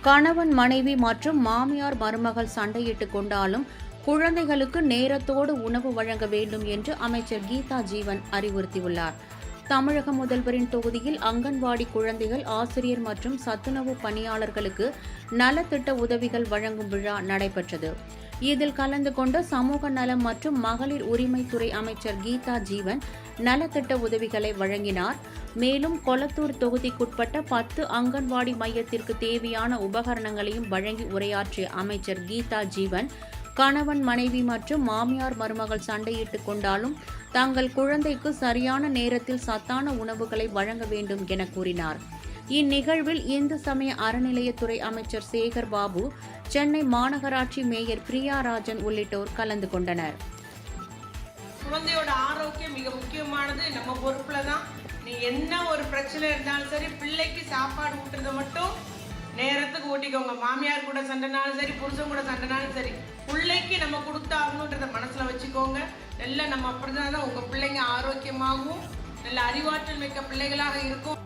கணவன் மனைவி மற்றும் மாமியார் மருமகள் சண்டையிட்டுக் கொண்டாலும் குழந்தைகளுக்கு நேரத்தோடு உணவு வழங்க வேண்டும் என்று அமைச்சர் கீதா ஜீவன் அறிவுறுத்தியுள்ளார். தமிழக முதல்வரின் தொகுதியில் அங்கன்வாடி குழந்தைகள், ஆசிரியர் மற்றும் சத்துணவு பணியாளர்களுக்கு நலத்திட்ட உதவிகள் வழங்கும் விழா நடைபெற்றது. இதில் கலந்து கொண்ட சமூக நலம் மற்றும் மகளிர் உரிமைத்துறை அமைச்சர் கீதா ஜீவன் நலத்திட்ட உதவிகளை வழங்கினார். மேலும் கொளத்தூர் தொகுதிக்குட்பட்ட 10 அங்கன்வாடி மையத்திற்கு தேவையான உபகரணங்களையும் வழங்கி உரையாற்றிய அமைச்சர் கீதா ஜீவன், கணவன் மனைவி மற்றும் மாமியார் மருமகள் சண்டையிட்டுக் கொண்டாலும் தங்கள் குழந்தைக்கு சரியான நேரத்தில் சத்தான உணவுகளை வழங்க வேண்டும் என கூறினார். இந்நிகழ்வில் இந்து சமய அறநிலையத்துறை அமைச்சர் சேகர் பாபு, சென்னை மாநகராட்சி மேயர் பிரியா ராஜன் உள்ளிட்டோர் கலந்து கொண்டனர். குழந்தையோட ஆரோக்கியம் மிக முக்கியமானது. நம்ம பொறுப்புல தான். நீ என்ன ஒரு பிரச்சனை இருந்தாலும் சரி, பிள்ளைக்கு சாப்பாடு ஊட்டுறதை மட்டும் நேரத்துக்கு ஊட்டிக்கோங்க. மாமியார் கூட சண்டைனாலும் சரி, புருஷன் கூட சண்டைனாலும் சரி, பிள்ளைக்கு நம்ம கொடுத்தாகணுன்றத மனசுல வச்சுக்கோங்க. நம்ம அப்படிதான் உங்க பிள்ளைங்க ஆரோக்கியமாகவும் நல்ல அறிவாற்றல் மிக்க பிள்ளைகளாக இருக்கும்.